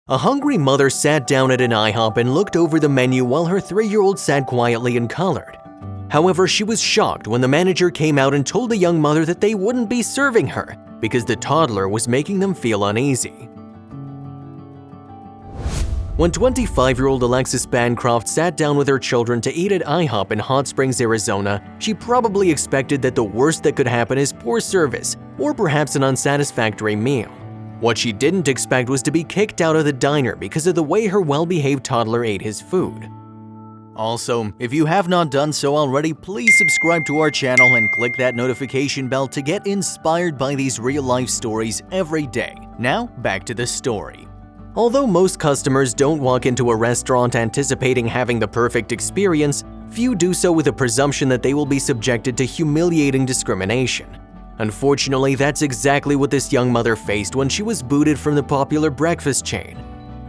A hungry mother sat down at an IHOP and looked over the menu while her 3-year-old sat quietly and colored. However, she was shocked when the manager came out and told the young mother that they wouldn't be serving her because the toddler was making them feel uneasy. When 25-year-old Alexis Bancroft sat down with her children to eat at IHOP in Hot Springs, Arizona, she probably expected that the worst that could happen is poor service or perhaps an unsatisfactory meal. What she didn't expect was to be kicked out of the diner because of the way her well-behaved toddler ate his food. Also, if you have not done so already, please subscribe to our channel and click that notification bell to get inspired by these real-life stories every day. Now, back to the story. Although most customers don't walk into a restaurant anticipating having the perfect experience, few do so with a presumption that they will be subjected to humiliating discrimination. Unfortunately, that's exactly what this young mother faced when she was booted from the popular breakfast chain.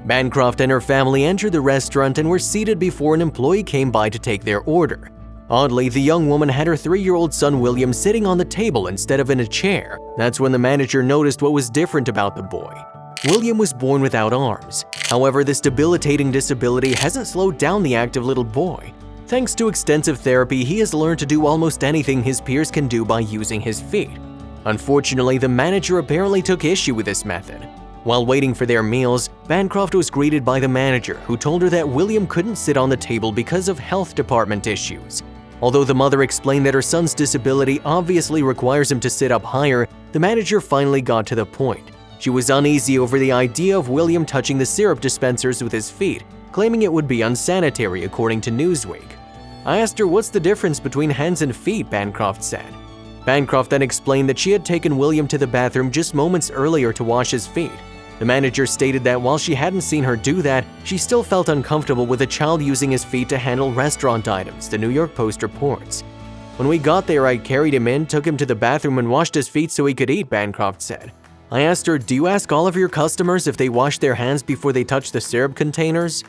Bancroft and her family entered the restaurant and were seated before an employee came by to take their order. Oddly, the young woman had her 3-year-old son William sitting on the table instead of in a chair. That's when the manager noticed what was different about the boy. William was born without arms. However, this debilitating disability hasn't slowed down the active little boy. Thanks to extensive therapy, he has learned to do almost anything his peers can do by using his feet. Unfortunately, the manager apparently took issue with this method. While waiting for their meals, Bancroft was greeted by the manager, who told her that William couldn't sit on the table because of health department issues. Although the mother explained that her son's disability obviously requires him to sit up higher, the manager finally got to the point. She was uneasy over the idea of William touching the syrup dispensers with his feet, claiming it would be unsanitary according to Newsweek. I asked her what's the difference between hands and feet, Bancroft said. Bancroft then explained that she had taken William to the bathroom just moments earlier to wash his feet. The manager stated that while she hadn't seen her do that, she still felt uncomfortable with a child using his feet to handle restaurant items, the New York Post reports. When we got there, I carried him in, took him to the bathroom and washed his feet so he could eat, Bancroft said. I asked her, do you ask all of your customers if they wash their hands before they touch the syrup containers?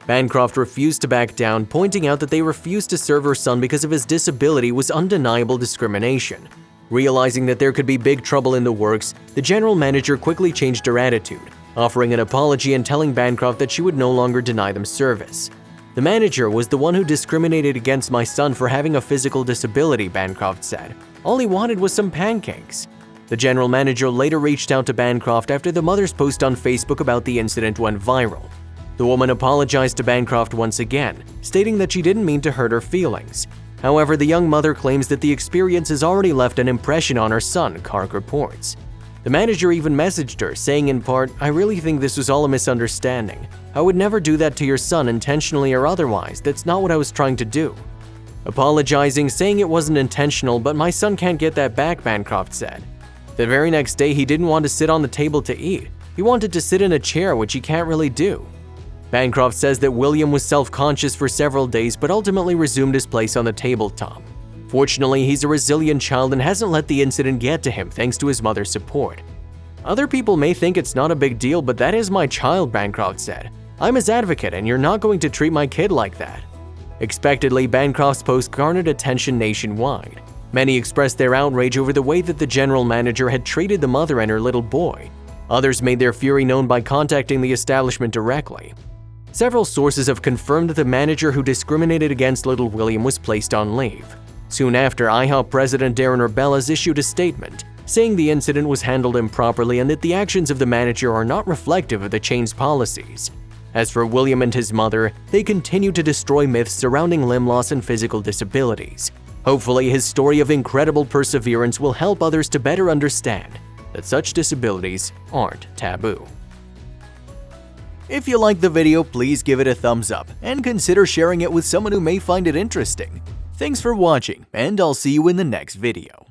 Bancroft refused to back down, pointing out that they refused to serve her son because of his disability was undeniable discrimination. Realizing that there could be big trouble in the works, the general manager quickly changed her attitude, offering an apology and telling Bancroft that she would no longer deny them service. The manager was the one who discriminated against my son for having a physical disability, Bancroft said. All he wanted was some pancakes. The general manager later reached out to Bancroft after the mother's post on Facebook about the incident went viral. The woman apologized to Bancroft once again, stating that she didn't mean to hurt her feelings. However, the young mother claims that the experience has already left an impression on her son, Kark reports. The manager even messaged her, saying in part, I really think this was all a misunderstanding. I would never do that to your son intentionally or otherwise, that's not what I was trying to do. Apologizing, saying it wasn't intentional, but my son can't get that back, Bancroft said. The very next day, he didn't want to sit on the table to eat. He wanted to sit in a chair, which he can't really do. Bancroft says that William was self-conscious for several days but ultimately resumed his place on the tabletop. Fortunately, he's a resilient child and hasn't let the incident get to him thanks to his mother's support. Other people may think it's not a big deal, but that is my child, Bancroft said. I'm his advocate and you're not going to treat my kid like that. Expectedly, Bancroft's post garnered attention nationwide. Many expressed their outrage over the way that the general manager had treated the mother and her little boy. Others made their fury known by contacting the establishment directly. Several sources have confirmed that the manager who discriminated against little William was placed on leave. Soon after, IHOP president Darren Arbellas issued a statement, saying the incident was handled improperly and that the actions of the manager are not reflective of the chain's policies. As for William and his mother, they continue to destroy myths surrounding limb loss and physical disabilities. Hopefully, his story of incredible perseverance will help others to better understand that such disabilities aren't taboo. If you liked the video, please give it a thumbs up and consider sharing it with someone who may find it interesting. Thanks for watching, and I'll see you in the next video.